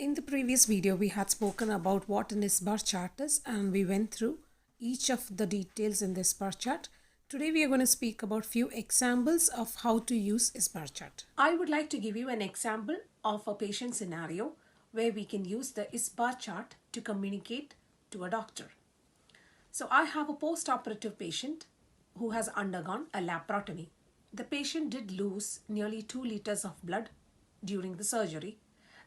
In the previous video, we had spoken about what an ISBAR chart is and we went through each of the details in this bar chart. Today, we are going to speak about few examples of how to use ISBAR chart. I would like to give you an example of a patient scenario where we can use the ISBAR chart to communicate to a doctor. So I have a post-operative patient who has undergone a laparotomy. The patient did lose nearly 2 liters of blood during the surgery.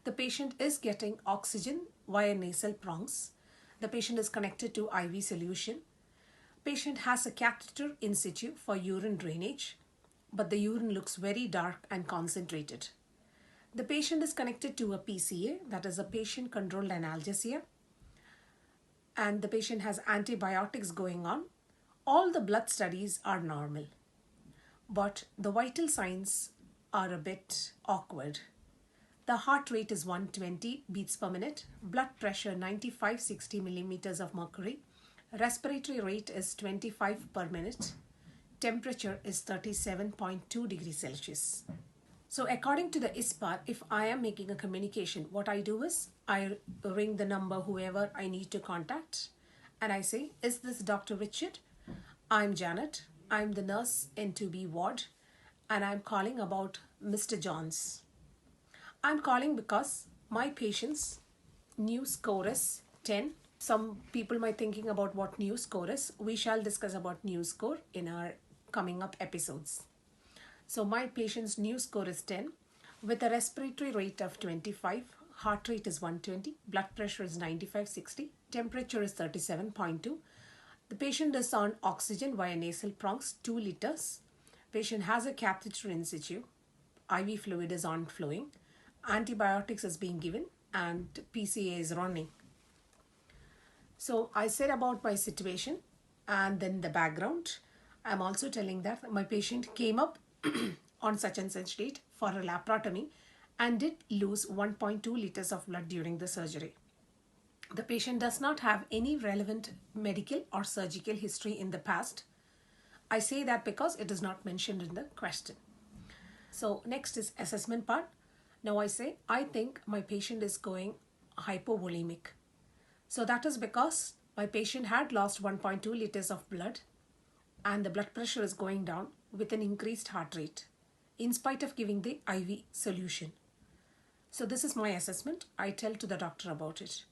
The patient is getting oxygen via nasal prongs. The patient is connected to IV solution. Patient has a catheter in situ for urine drainage, but the urine looks very dark and concentrated. The patient is connected to a PCA, that is a patient controlled analgesia, and the patient has antibiotics going on. All the blood studies are normal, but the vital signs are a bit awkward. The heart rate is 120 beats per minute, blood pressure 95-60 millimeters of mercury, respiratory rate is 25 per minute, temperature is 37.2 degrees Celsius. So according to the ISBAR, if I am making a communication, what I do is I ring the number whoever I need to contact and I say, is this Dr. Richard? I'm Janet. I'm the nurse in 2B ward and I'm calling about Mr. Johns. I'm calling because my patient's new score is 10. Some people might thinking about what new score is. We shall discuss about new score in our coming up episodes. So my patient's new score is 10 with a respiratory rate of 25, heart rate is 120, blood pressure is 95-60, temperature is 37.2. The patient is on oxygen via nasal prongs, 2 liters. Patient has a catheter in situ. IV fluid is on flowing. Antibiotics is being given and PCA is running. So I said about my situation and then the background. I'm also telling that my patient came up on such and such date for a laparotomy and did lose 1.2 liters of blood during the surgery. The patient does not have any relevant medical or surgical history in the past. I say that because it is not mentioned in the question. So next is assessment part. Now I say, I think my patient is going hypovolemic. So that is because my patient had lost 1.2 liters of blood and the blood pressure is going down with an increased heart rate in spite of giving the IV solution. So this is my assessment. I tell to the doctor about it.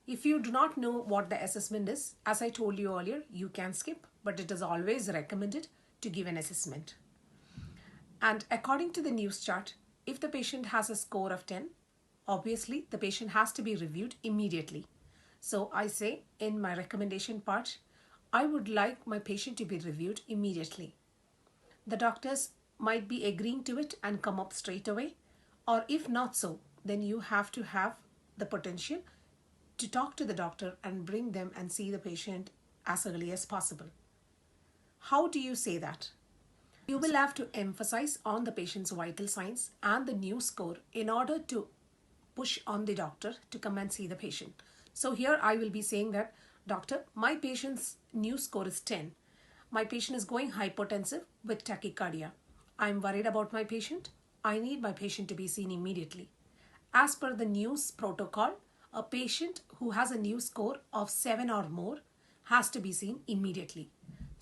If you do not know what the assessment is, as I told you earlier, you can skip, but it is always recommended to give an assessment. And according to the news chart, if the patient has a score of 10, obviously the patient has to be reviewed immediately. So I say in my recommendation part, I would like my patient to be reviewed immediately. The doctors might be agreeing to it and come up straight away, or if not so, then you have to have the potential to talk to the doctor and bring them and see the patient as early as possible. How do you say that? You will have to emphasize on the patient's vital signs and the new score in order to push on the doctor to come and see the patient. So here I will be saying that, doctor, my patient's new score is 10. My patient is going hypotensive with tachycardia. I'm worried about my patient. I need my patient to be seen immediately. As per the news protocol, a patient who has a new score of 7 or more has to be seen immediately.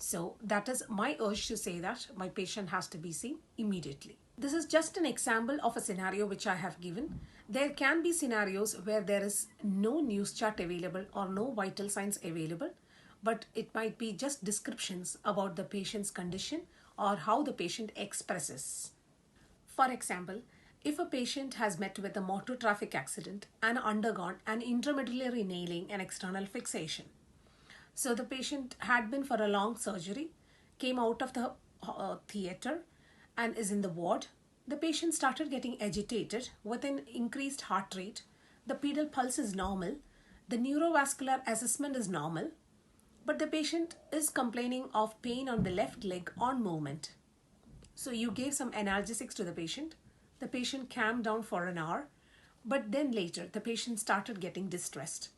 So that is my urge to say that my patient has to be seen immediately. This is just an example of a scenario which I have given. There can be scenarios where there is no news chart available or no vital signs available, but it might be just descriptions about the patient's condition or how the patient expresses. For example, if a patient has met with a motor traffic accident and undergone an intramedullary nailing and external fixation. So the patient had been for a long surgery, came out of the theater and is in the ward. The patient started getting agitated with an increased heart rate. The pedal pulse is normal. The neurovascular assessment is normal. But the patient is complaining of pain on the left leg on movement. So you gave some analgesics to the patient. The patient calmed down for an hour. But then later, the patient started getting distressed.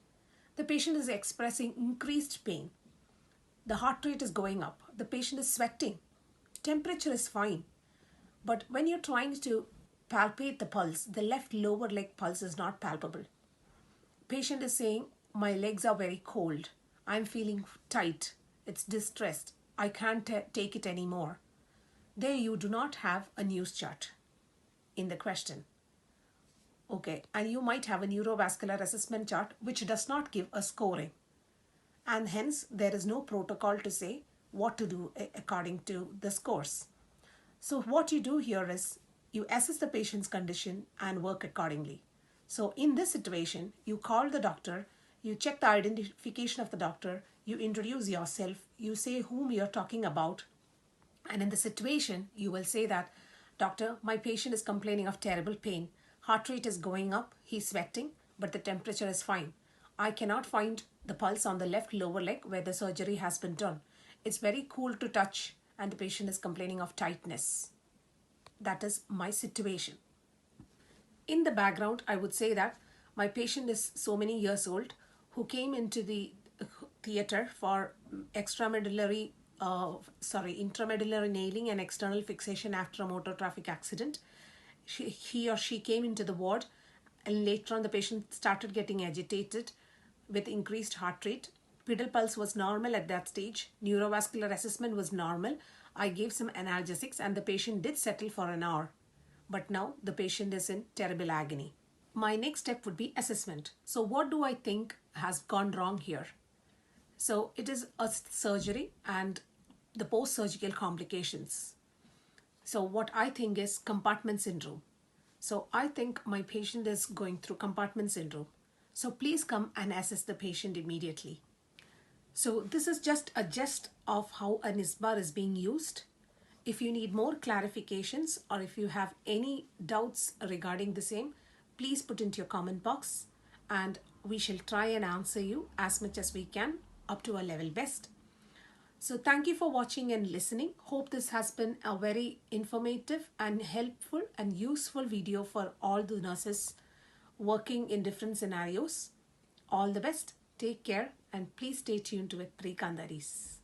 The patient is expressing increased pain. The heart rate is going up. The patient is sweating. Temperature is fine. But when you're trying to palpate the pulse, the left lower leg pulse is not palpable. patient is saying, my legs are very cold. I'm feeling tight. It's distressed. I can't take it anymore. There you do not have a news chart in the question. Okay, and you might have a neurovascular assessment chart which does not give a scoring. And hence there is no protocol to say what to do according to the scores. So what you do here is you assess the patient's condition and work accordingly. So in this situation, you call the doctor, you check the identification of the doctor, you introduce yourself, you say whom you're talking about, and in the situation, you will say that, doctor, my patient is complaining of terrible pain. Heart rate is going up, he's sweating, but the temperature is fine. I cannot find the pulse on the left lower leg where the surgery has been done. It's very cool to touch and the patient is complaining of tightness. That is my situation. In the background, I would say that my patient is so many years old who came into the theater for intramedullary nailing and external fixation after a motor traffic accident. He or she came into the ward, and later on the patient started getting agitated with increased heart rate. Pedal pulse was normal at that stage. Neurovascular assessment was normal. I gave some analgesics and the patient did settle for an hour. But now the patient is in terrible agony. My next step would be assessment. So what do I think has gone wrong here? So it is a surgery and the post-surgical complications. So what I think is compartment syndrome. So I think my patient is going through compartment syndrome. So please come and assess the patient immediately. So this is just a gist of how a NISBAR is being used. If you need more clarifications or if you have any doubts regarding the same, please put into your comment box and we shall try and answer you as much as we can up to our level best. So thank you for watching and listening. Hope this has been a very informative and helpful and useful video for all the nurses working in different scenarios. All the best. Take care and please stay tuned with 3 Kandharis.